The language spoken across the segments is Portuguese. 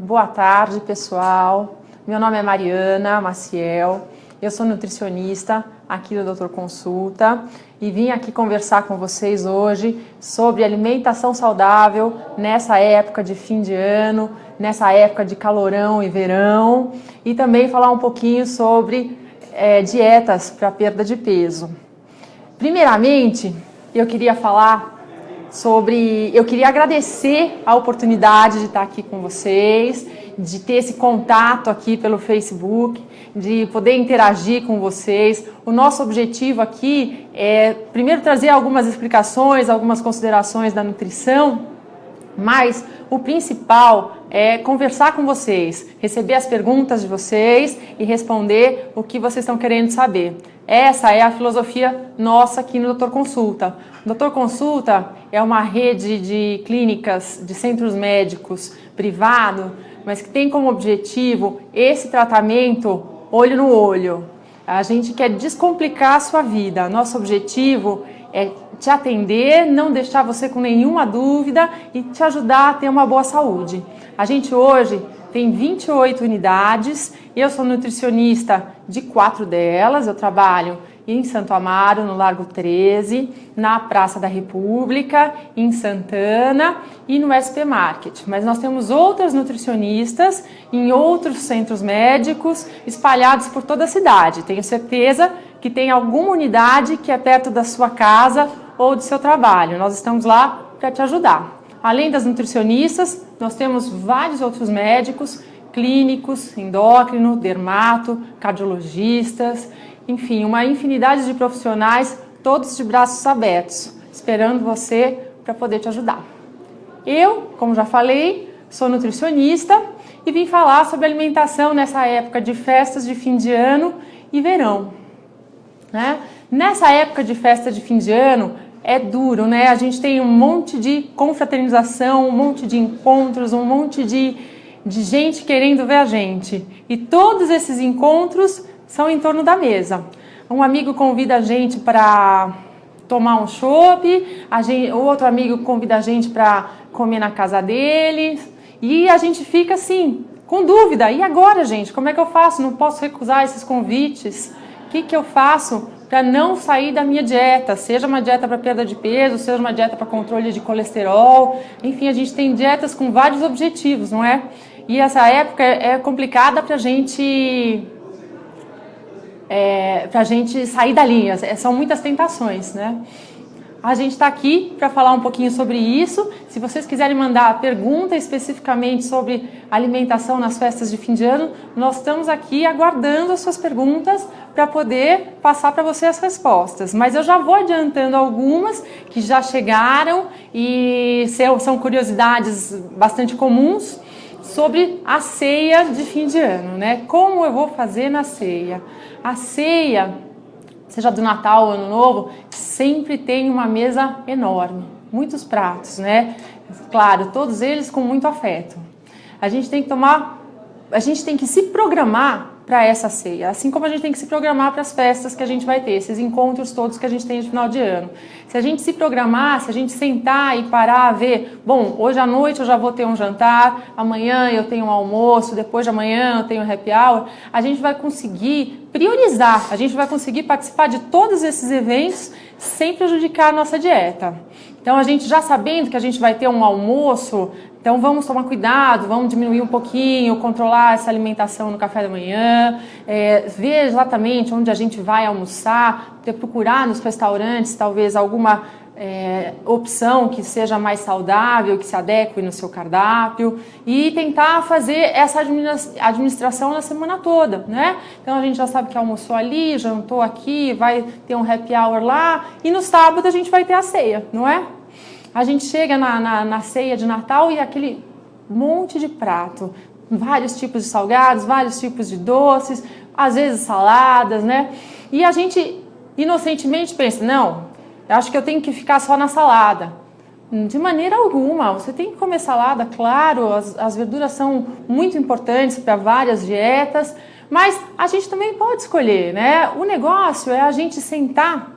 Boa tarde, pessoal. Meu nome é Mariana Maciel, eu sou nutricionista aqui do Doutor Consulta e vim aqui conversar com vocês hoje sobre alimentação saudável nessa época de fim de ano, nessa época de calorão e verão, e também falar um pouquinho sobre dietas para perda de peso. Primeiramente, eu queria agradecer a oportunidade de estar aqui com vocês, de ter esse contato aqui pelo Facebook, de poder interagir com vocês. O nosso objetivo aqui é, primeiro, trazer algumas explicações, algumas considerações da nutrição, mas o principal é conversar com vocês, receber as perguntas de vocês e responder o que vocês estão querendo saber. Essa é a filosofia nossa aqui no Doutor Consulta. O Doutor Consulta é uma rede de clínicas, de centros médicos privado, mas que tem como objetivo esse tratamento olho no olho. A gente quer descomplicar a sua vida. Nosso objetivo é te atender, não deixar você com nenhuma dúvida e te ajudar a ter uma boa saúde. A gente hoje tem 28 unidades, eu sou nutricionista de 4 delas, eu trabalho em Santo Amaro, no Largo 13, na Praça da República, em Santana e no SP Market. Mas nós temos outras nutricionistas em outros centros médicos espalhados por toda a cidade. Tenho certeza que tem alguma unidade que é perto da sua casa ou do seu trabalho. Nós estamos lá para te ajudar. Além das nutricionistas, nós temos vários outros médicos, clínicos, endócrino, dermato, cardiologistas, enfim, uma infinidade de profissionais, todos de braços abertos, esperando você para poder te ajudar. Eu, como já falei, sou nutricionista e vim falar sobre alimentação nessa época de festas de fim de ano e verão, né? Nessa época de festa de fim de ano, é duro, né? A gente tem um monte de confraternização, um monte de encontros, um monte de gente querendo ver a gente. E todos esses encontros são em torno da mesa. Um amigo convida a gente para tomar um chopp, outro amigo convida a gente para comer na casa dele, e a gente fica assim, com dúvida. E agora, gente? Como é que eu faço? Não posso recusar esses convites. O que eu faço para não sair da minha dieta, seja uma dieta para perda de peso, seja uma dieta para controle de colesterol, enfim, a gente tem dietas com vários objetivos, não é? E essa época é complicada para a gente sair da linha, são muitas tentações, né? A gente está aqui para falar um pouquinho sobre isso. Se vocês quiserem mandar pergunta especificamente sobre alimentação nas festas de fim de ano, nós estamos aqui aguardando as suas perguntas para poder passar para você as respostas. Mas eu já vou adiantando algumas que já chegaram e são curiosidades bastante comuns sobre a ceia de fim de ano, né? Como eu vou fazer na ceia? A ceia, seja do Natal ou Ano Novo, sempre tem uma mesa enorme, muitos pratos, né? Claro, todos eles com muito afeto. A gente tem que se programar para essa ceia, assim como a gente tem que se programar para as festas que a gente vai ter, esses encontros todos que a gente tem de final de ano. Se a gente se programar, se a gente sentar e parar a ver, bom, hoje à noite eu já vou ter um jantar, amanhã eu tenho um almoço, depois de amanhã eu tenho um happy hour, a gente vai conseguir priorizar, a gente vai conseguir participar de todos esses eventos sem prejudicar a nossa dieta. Então, a gente já sabendo que a gente vai ter um almoço, então vamos tomar cuidado, vamos diminuir um pouquinho, controlar essa alimentação no café da manhã, ver exatamente onde a gente vai almoçar, procurar nos restaurantes talvez alguma opção que seja mais saudável, que se adeque no seu cardápio e tentar fazer essa administração na semana toda, né? Então a gente já sabe que almoçou ali, jantou aqui, vai ter um happy hour lá e no sábado a gente vai ter a ceia, não é? A gente chega na ceia de Natal e aquele monte de prato, vários tipos de salgados, vários tipos de doces, às vezes saladas, né? E a gente inocentemente pensa, não, eu acho que eu tenho que ficar só na salada. De maneira alguma, você tem que comer salada, claro, as verduras são muito importantes para várias dietas, mas a gente também pode escolher, né? O negócio é a gente sentar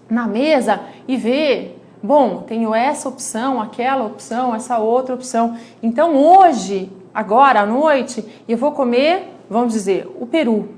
na mesa e ver, bom, tenho essa opção, aquela opção, essa outra opção. Então hoje agora à noite e eu vou comer, vamos dizer, o peru.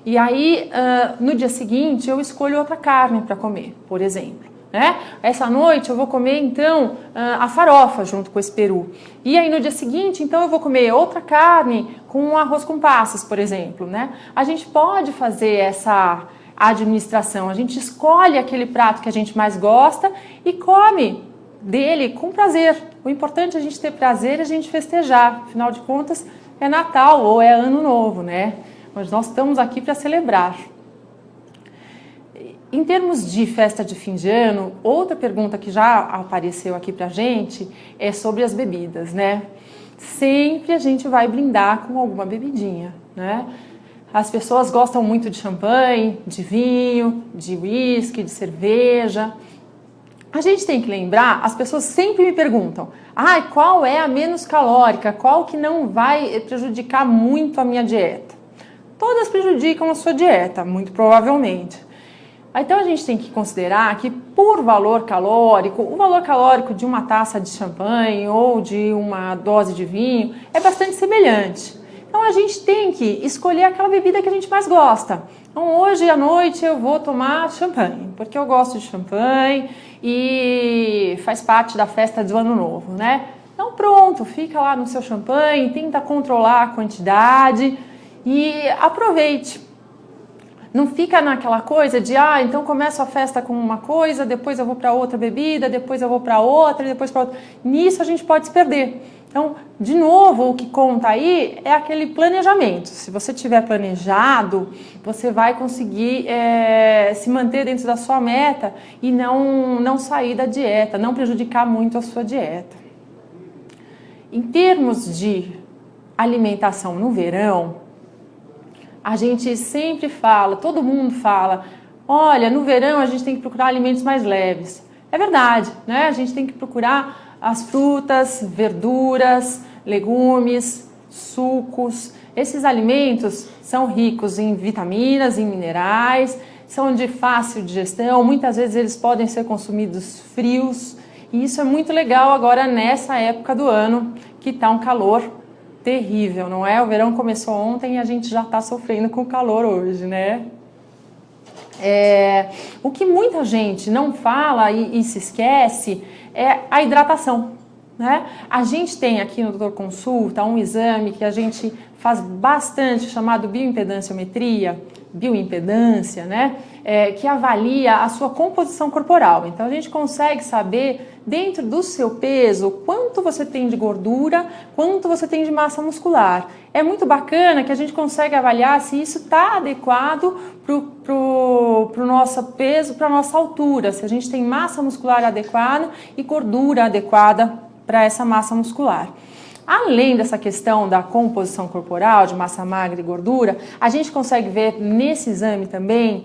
E aí, no dia seguinte, eu escolho outra carne para comer, por exemplo. Né? Essa noite eu vou comer, então, a farofa junto com esse peru. E aí, no dia seguinte, então, eu vou comer outra carne com arroz com passas, por exemplo. Né? A gente pode fazer essa administração. A gente escolhe aquele prato que a gente mais gosta e come dele com prazer. O importante é a gente ter prazer e a gente festejar. Afinal de contas, é Natal ou é Ano Novo, né? Mas nós estamos aqui para celebrar. Em termos de festa de fim de ano, outra pergunta que já apareceu aqui para a gente é sobre as bebidas, né? Sempre a gente vai brindar com alguma bebidinha, né? As pessoas gostam muito de champanhe, de vinho, de uísque, de cerveja. A gente tem que lembrar, as pessoas sempre me perguntam, qual é a menos calórica, qual que não vai prejudicar muito a minha dieta? Todas prejudicam a sua dieta, muito provavelmente. Então a gente tem que considerar que por valor calórico, o valor calórico de uma taça de champanhe ou de uma dose de vinho é bastante semelhante. Então a gente tem que escolher aquela bebida que a gente mais gosta. Então hoje à noite eu vou tomar champanhe, porque eu gosto de champanhe e faz parte da festa do Ano Novo, né? Então pronto, fica lá no seu champanhe, tenta controlar a quantidade e aproveite. Não fica naquela coisa de, então começo a festa com uma coisa, depois eu vou para outra bebida, depois eu vou para outra, depois para outra. Nisso a gente pode se perder. Então, de novo, o que conta aí é aquele planejamento. Se você tiver planejado, você vai conseguir se manter dentro da sua meta e não sair da dieta, não prejudicar muito a sua dieta. Em termos de alimentação no verão, a gente sempre fala, todo mundo fala, olha, no verão a gente tem que procurar alimentos mais leves. É verdade, né? A gente tem que procurar as frutas, verduras, legumes, sucos. Esses alimentos são ricos em vitaminas, em minerais, são de fácil digestão, muitas vezes eles podem ser consumidos frios. E isso é muito legal agora nessa época do ano, que está um calor terrível, não é? O verão começou ontem e a gente já está sofrendo com o calor hoje, né? O que muita gente não fala e se esquece é a hidratação, né? A gente tem aqui no Doutor Consulta um exame que a gente faz bastante, chamado bioimpedância, né? Que avalia a sua composição corporal. Então a gente consegue saber dentro do seu peso quanto você tem de gordura, quanto você tem de massa muscular. É muito bacana que a gente consegue avaliar se isso está adequado para o nosso peso, para a nossa altura, se a gente tem massa muscular adequada e gordura adequada para essa massa muscular. Além dessa questão da composição corporal, de massa magra e gordura, a gente consegue ver nesse exame também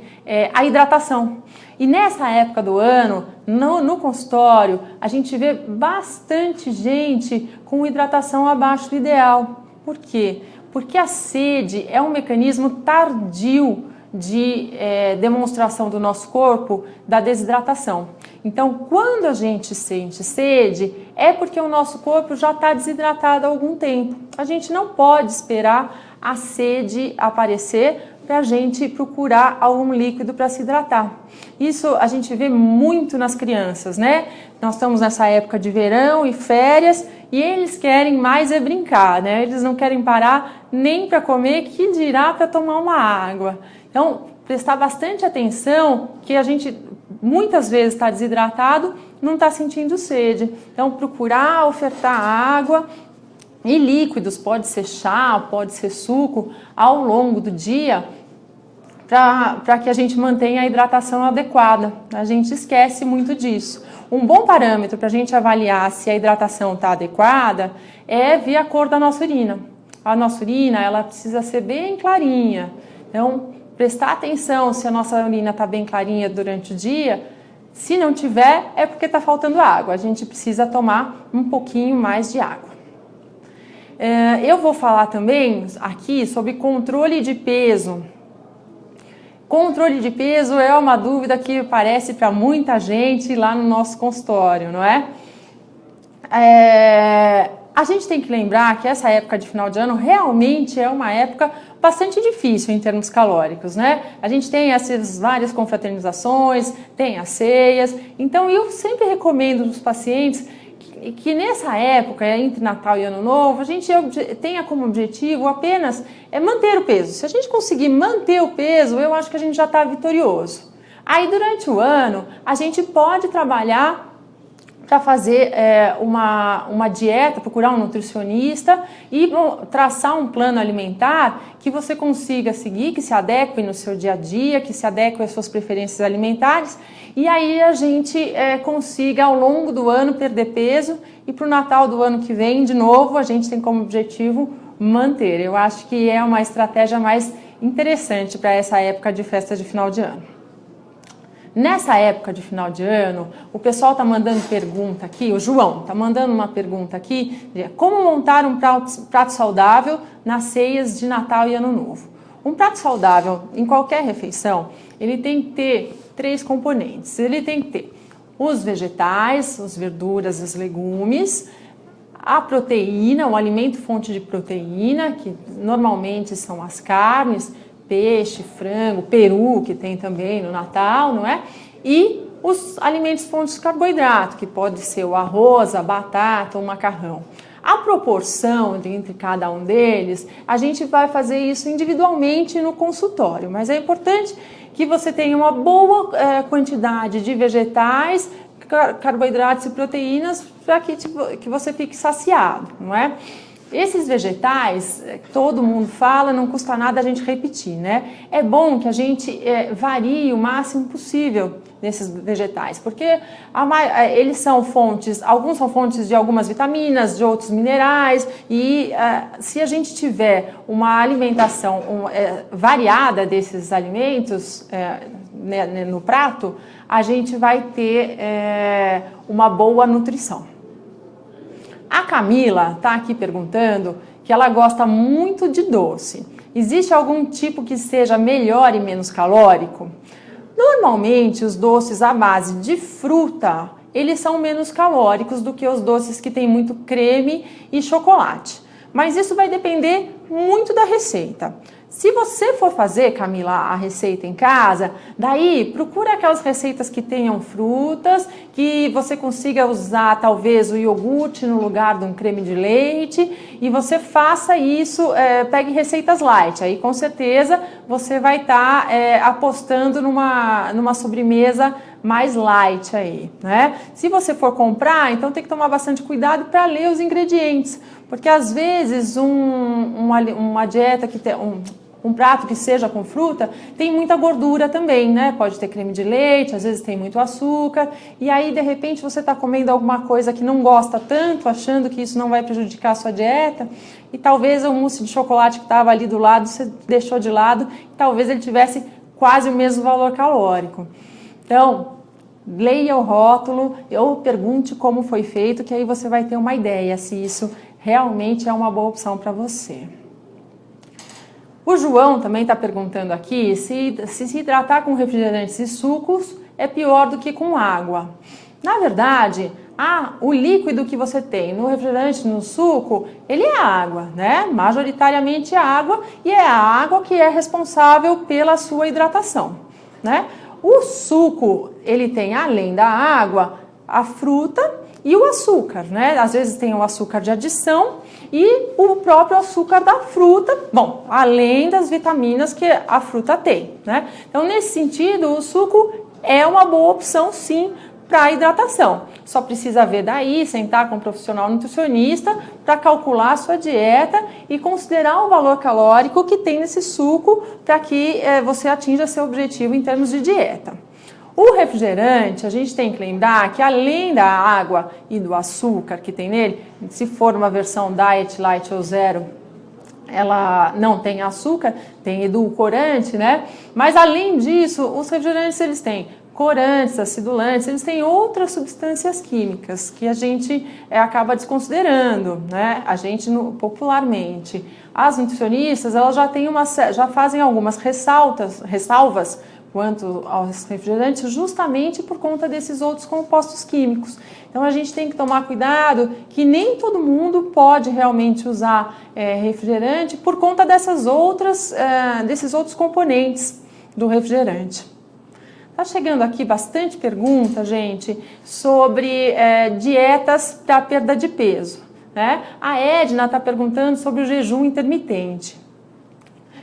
a hidratação. E nessa época do ano, no consultório, a gente vê bastante gente com hidratação abaixo do ideal. Por quê? Porque a sede é um mecanismo tardio de demonstração do nosso corpo da desidratação. Então, quando a gente sente sede, é porque o nosso corpo já está desidratado há algum tempo. A gente não pode esperar a sede aparecer para a gente procurar algum líquido para se hidratar. Isso a gente vê muito nas crianças, né? Nós estamos nessa época de verão e férias e eles querem mais brincar, né? Eles não querem parar nem para comer, que dirá para tomar uma água. Então, prestar bastante atenção que a gente muitas vezes está desidratado, não está sentindo sede. Então, procurar ofertar água e líquidos, pode ser chá, pode ser suco, ao longo do dia, para que a gente mantenha a hidratação adequada. A gente esquece muito disso. Um bom parâmetro para a gente avaliar se a hidratação está adequada é ver a cor da nossa urina. A nossa urina, ela precisa ser bem clarinha. Então, prestar atenção se a nossa urina está bem clarinha durante o dia. Se não tiver, é porque está faltando água. A gente precisa tomar um pouquinho mais de água. Eu vou falar também aqui sobre controle de peso. Controle de peso é uma dúvida que aparece para muita gente lá no nosso consultório, não é? a gente tem que lembrar que essa época de final de ano realmente é uma época bastante difícil em termos calóricos, né? A gente tem essas várias confraternizações, tem as ceias, então eu sempre recomendo aos pacientes que nessa época, entre Natal e Ano Novo, a gente tenha como objetivo apenas manter o peso. Se a gente conseguir manter o peso, eu acho que a gente já está vitorioso. Aí durante o ano, a gente pode trabalhar para fazer uma dieta, procurar um nutricionista e traçar um plano alimentar que você consiga seguir, que se adeque no seu dia a dia, que se adeque às suas preferências alimentares, e aí a gente consiga ao longo do ano perder peso e para o Natal do ano que vem, de novo, a gente tem como objetivo manter. Eu acho que é uma estratégia mais interessante para essa época de festa de final de ano. Nessa época de final de ano, o pessoal está mandando pergunta aqui, o João está mandando uma pergunta aqui, de como montar um prato saudável nas ceias de Natal e Ano Novo. Um prato saudável, em qualquer refeição, ele tem que ter 3 componentes. Ele tem que ter os vegetais, as verduras, os legumes, a proteína, o alimento fonte de proteína, que normalmente são as carnes, peixe, frango, peru, que tem também no Natal, não é? E os alimentos fontes de carboidrato, que pode ser o arroz, a batata, o macarrão. A proporção entre cada um deles, a gente vai fazer isso individualmente no consultório, mas é importante que você tenha uma boa quantidade de vegetais, carboidratos e proteínas para que você fique saciado, não é? Esses vegetais, todo mundo fala, não custa nada a gente repetir, né? É bom que a gente varie o máximo possível nesses vegetais, porque eles são fontes, alguns são fontes de algumas vitaminas, de outros minerais, e se a gente tiver uma alimentação variada desses alimentos no prato, a gente vai ter uma boa nutrição. A Camila está aqui perguntando que ela gosta muito de doce. Existe algum tipo que seja melhor e menos calórico? Normalmente, os doces à base de fruta, eles são menos calóricos do que os doces que têm muito creme e chocolate. Mas isso vai depender muito da receita. Se você for fazer, Camila, a receita em casa, daí procura aquelas receitas que tenham frutas, que você consiga usar talvez o iogurte no lugar de um creme de leite e você faça isso, pegue receitas light. Aí com certeza você vai estar apostando numa sobremesa mais light aí, né? Se você for comprar, então tem que tomar bastante cuidado para ler os ingredientes, porque às vezes uma dieta que tem um prato que seja com fruta, tem muita gordura também, né? Pode ter creme de leite, às vezes tem muito açúcar, e aí de repente você está comendo alguma coisa que não gosta tanto, achando que isso não vai prejudicar a sua dieta, e talvez o mousse de chocolate que estava ali do lado, você deixou de lado, e talvez ele tivesse quase o mesmo valor calórico. Então, leia o rótulo, ou pergunte como foi feito, que aí você vai ter uma ideia se isso realmente é uma boa opção para você. O João também está perguntando aqui se hidratar com refrigerantes e sucos é pior do que com água. Na verdade, o líquido que você tem no refrigerante, no suco, ele é água, né? Majoritariamente é água, e é a água que é responsável pela sua hidratação, né? O suco, ele tem, além da água, a fruta e o açúcar, né? Às vezes tem o açúcar de adição e o próprio açúcar da fruta, bom, além das vitaminas que a fruta tem, né? Então, nesse sentido, o suco é uma boa opção, sim, para hidratação. Só precisa ver daí, sentar com um profissional nutricionista para calcular a sua dieta e considerar o valor calórico que tem nesse suco para que você atinja seu objetivo em termos de dieta. O refrigerante, a gente tem que lembrar que além da água e do açúcar que tem nele, se for uma versão diet, light ou zero, ela não tem açúcar, tem edulcorante, né? Mas além disso, os refrigerantes eles têm corantes, acidulantes, eles têm outras substâncias químicas que a gente acaba desconsiderando, né? A gente popularmente. As nutricionistas, elas já fazem algumas ressalvas quanto aos refrigerantes, justamente por conta desses outros compostos químicos. Então a gente tem que tomar cuidado que nem todo mundo pode realmente usar refrigerante por conta desses outros componentes do refrigerante. Tá chegando aqui bastante pergunta, gente, sobre dietas para perda de peso, né? A Edna está perguntando sobre o jejum intermitente.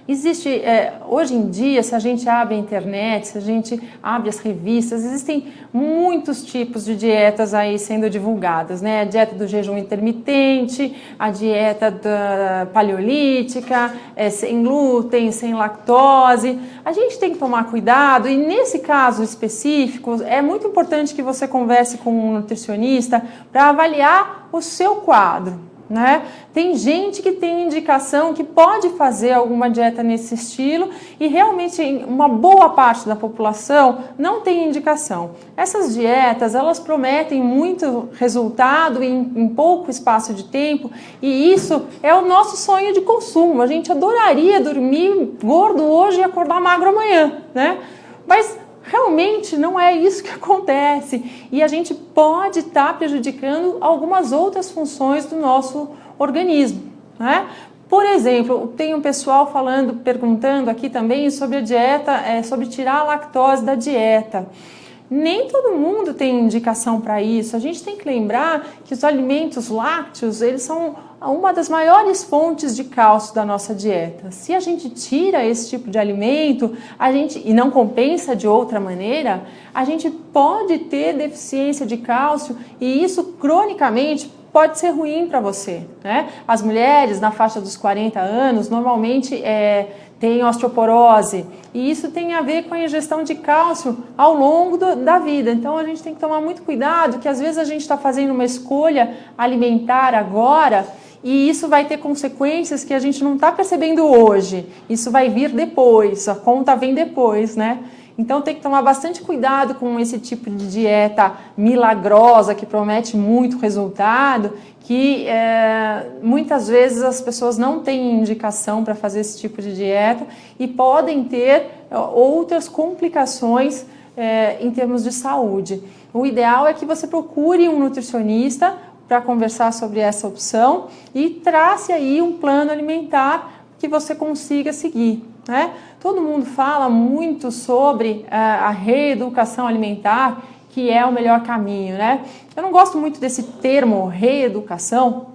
Existe, hoje em dia, se a gente abre a internet, se a gente abre as revistas, existem muitos tipos de dietas aí sendo divulgadas, né? A dieta do jejum intermitente, a dieta da paleolítica, sem glúten, sem lactose. A gente tem que tomar cuidado e nesse caso específico, é muito importante que você converse com um nutricionista para avaliar o seu quadro. Né? Tem gente que tem indicação que pode fazer alguma dieta nesse estilo e realmente uma boa parte da população não tem indicação. Essas dietas, elas prometem muito resultado em pouco espaço de tempo e isso é o nosso sonho de consumo. A gente adoraria dormir gordo hoje e acordar magro amanhã, né? Mas realmente não é isso que acontece e a gente pode estar prejudicando algumas outras funções do nosso organismo, né? Por exemplo, tem um pessoal perguntando aqui também sobre a dieta, sobre tirar a lactose da dieta. Nem todo mundo tem indicação para isso. A gente tem que lembrar que os alimentos lácteos, eles são uma das maiores fontes de cálcio da nossa dieta. Se a gente tira esse tipo de alimento, e não compensa de outra maneira, a gente pode ter deficiência de cálcio e isso cronicamente pode ser ruim para você, né? As mulheres na faixa dos 40 anos normalmente têm osteoporose e isso tem a ver com a ingestão de cálcio ao longo da vida. Então a gente tem que tomar muito cuidado que às vezes a gente está fazendo uma escolha alimentar agora e isso vai ter consequências que a gente não está percebendo hoje. Isso vai vir depois, a conta vem depois, né? Então tem que tomar bastante cuidado com esse tipo de dieta milagrosa que promete muito resultado, que muitas vezes as pessoas não têm indicação para fazer esse tipo de dieta e podem ter outras complicações em termos de saúde. O ideal é que você procure um nutricionista para conversar sobre essa opção e trace aí um plano alimentar que você consiga seguir, né? Todo mundo fala muito sobre a reeducação alimentar, que é o melhor caminho, né? Eu não gosto muito desse termo reeducação,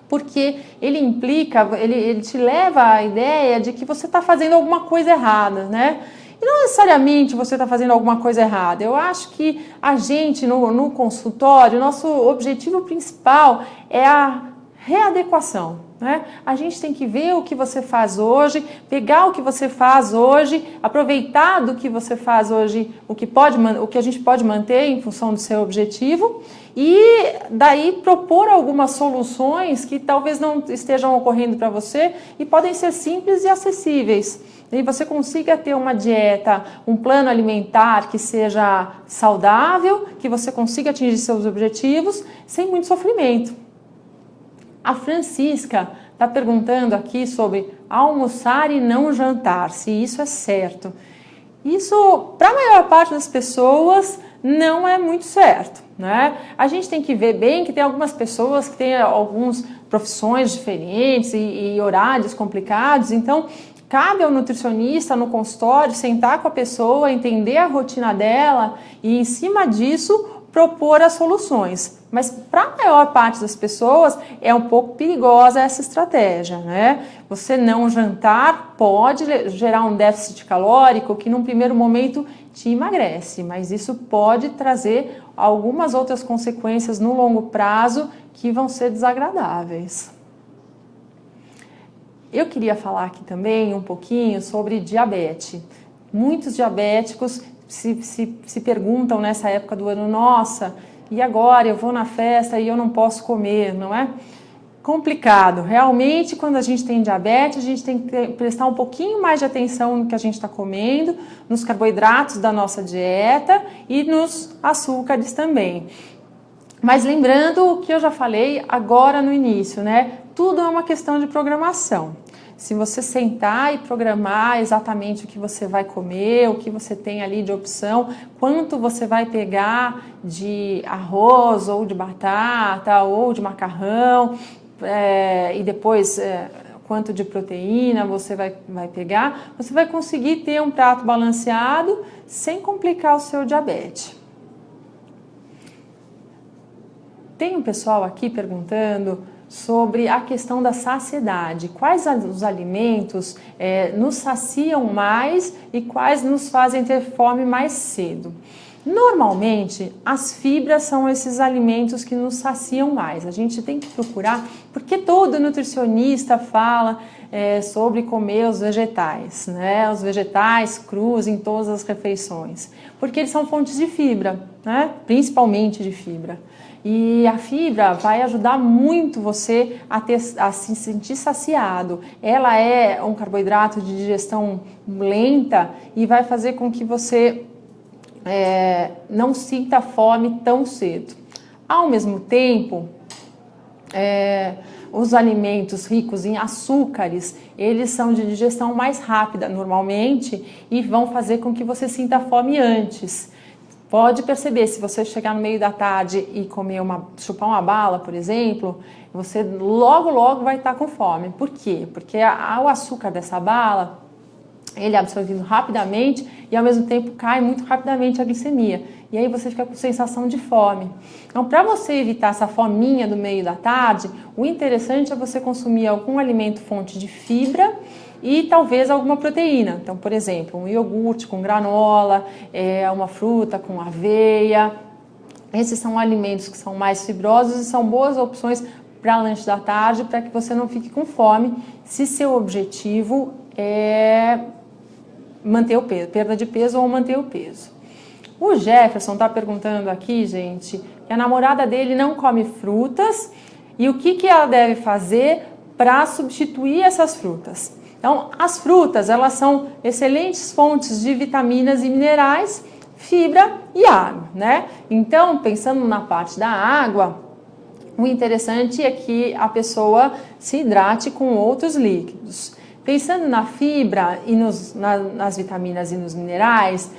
porque ele implica, ele te leva à ideia de que você está fazendo alguma coisa errada, né? E não necessariamente você está fazendo alguma coisa errada. Eu acho que a gente, no consultório, nosso objetivo principal é a readequação. Né? A gente tem que ver o que você faz hoje, pegar o que você faz hoje, aproveitar do que você faz hoje, o que a gente pode manter em função do seu objetivo e daí propor algumas soluções que talvez não estejam ocorrendo para você e podem ser simples e acessíveis. E você consiga ter uma dieta, um plano alimentar que seja saudável, que você consiga atingir seus objetivos sem muito sofrimento. A Francisca está perguntando aqui sobre almoçar e não jantar, se isso é certo. Isso, para a maior parte das pessoas, não é muito certo, né? A gente tem que ver bem que tem algumas pessoas que têm algumas profissões diferentes e horários complicados, então cabe ao nutricionista no consultório sentar com a pessoa, entender a rotina dela e, em cima disso, propor as soluções. Mas para a maior parte das pessoas é um pouco perigosa essa estratégia, né? Você não jantar pode gerar um déficit calórico que num primeiro momento te emagrece, mas isso pode trazer algumas outras consequências no longo prazo que vão ser desagradáveis. Eu queria falar aqui também um pouquinho sobre diabetes. Muitos diabéticos se perguntam nessa época do ano, nossa, e agora eu vou na festa e eu não posso comer, não é? Complicado. Realmente, quando a gente tem diabetes, a gente tem que prestar um pouquinho mais de atenção no que a gente está comendo, nos carboidratos da nossa dieta e nos açúcares também. Mas lembrando o que eu já falei agora no início, né? Tudo é uma questão de programação. se você sentar e programar exatamente o que você vai comer, o que você tem ali de opção, quanto você vai pegar de arroz ou de batata ou de macarrão, e depois quanto de proteína você vai pegar, você vai conseguir ter um prato balanceado sem complicar o seu diabetes. Tem um pessoal aqui perguntando sobre a questão da saciedade. Quais os alimentos nos saciam mais e quais nos fazem ter fome mais cedo? Normalmente, as fibras são esses alimentos que nos saciam mais. A gente tem que procurar, porque todo nutricionista fala sobre comer os vegetais, né? Os vegetais crus em todas as refeições, porque eles são fontes de fibra, né? Principalmente de fibra. E a fibra vai ajudar muito você a se sentir saciado. Ela é um carboidrato de digestão lenta e vai fazer com que você não sinta fome tão cedo. Ao mesmo tempo, os alimentos ricos em açúcares, eles são de digestão mais rápida normalmente e vão fazer com que você sinta fome antes. Pode perceber, se você chegar no meio da tarde e chupar uma bala, por exemplo, você logo vai estar com fome. Por quê? Porque o açúcar dessa bala, ele é absorvido rapidamente e ao mesmo tempo cai muito rapidamente a glicemia. E aí você fica com sensação de fome. Então, para você evitar essa fominha do meio da tarde, o interessante é você consumir algum alimento fonte de fibra e talvez alguma proteína. Então, por exemplo, um iogurte com granola, uma fruta com aveia. Esses são alimentos que são mais fibrosos e são boas opções para lanche da tarde, para que você não fique com fome, se seu objetivo é manter o peso, perda de peso ou manter o peso. O Jefferson está perguntando aqui, gente, que a namorada dele não come frutas e o que ela deve fazer para substituir essas frutas. Então, as frutas, elas são excelentes fontes de vitaminas e minerais, fibra e água, né? Então, pensando na parte da água, o interessante é que a pessoa se hidrate com outros líquidos. Pensando na fibra e nas vitaminas e nos minerais,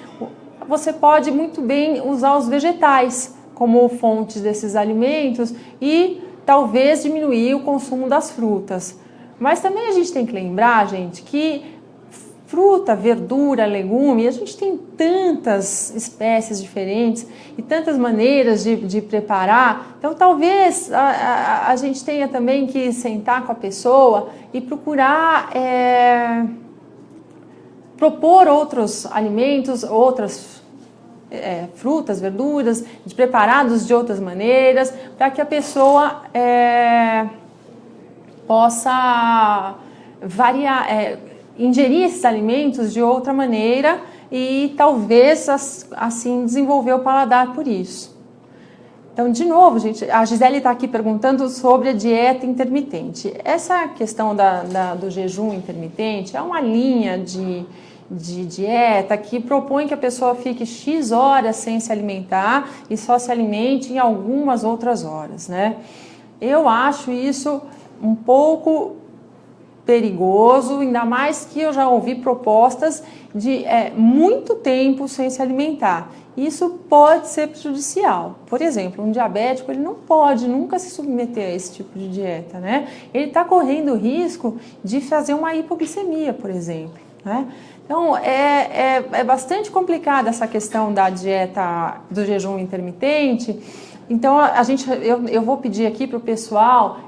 você pode muito bem usar os vegetais como fontes desses alimentos e talvez diminuir o consumo das frutas. Mas também a gente tem que lembrar, gente, que fruta, verdura, legume, a gente tem tantas espécies diferentes e tantas maneiras de preparar. Então, talvez a gente tenha também que sentar com a pessoa e procurar propor outros alimentos, outras frutas, verduras, preparados de outras maneiras, para que a pessoa possa variar, ingerir esses alimentos de outra maneira e talvez assim desenvolver o paladar por isso. Então, de novo, gente, a Gisele está aqui perguntando sobre a dieta intermitente. Essa questão do jejum intermitente é uma linha de dieta que propõe que a pessoa fique X horas sem se alimentar e só se alimente em algumas outras horas, né? Eu acho isso um pouco perigoso, ainda mais que eu já ouvi propostas de muito tempo sem se alimentar. Isso pode ser prejudicial. Por exemplo, um diabético, ele não pode nunca se submeter a esse tipo de dieta, né? Ele está correndo o risco de fazer uma hipoglicemia, por exemplo, né? Então, é bastante complicada essa questão da dieta do jejum intermitente. Então, eu vou pedir aqui para o pessoal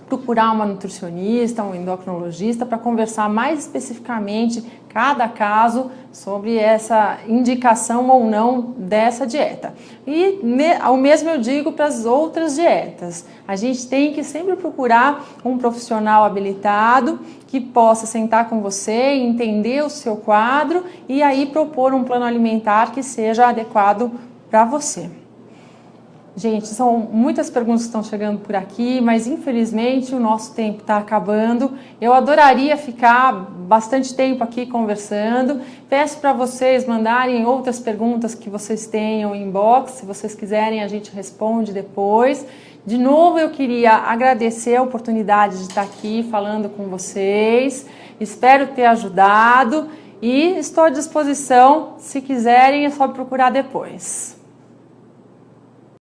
procurar uma nutricionista, um endocrinologista para conversar mais especificamente cada caso sobre essa indicação ou não dessa dieta. E ao mesmo eu digo para as outras dietas. A gente tem que sempre procurar um profissional habilitado que possa sentar com você, entender o seu quadro e aí propor um plano alimentar que seja adequado para você. Gente, são muitas perguntas que estão chegando por aqui, mas infelizmente o nosso tempo está acabando. Eu adoraria ficar bastante tempo aqui conversando. Peço para vocês mandarem outras perguntas que vocês tenham em inbox. Se vocês quiserem, a gente responde depois. De novo, eu queria agradecer a oportunidade de estar aqui falando com vocês. Espero ter ajudado e estou à disposição. Se quiserem, é só procurar depois.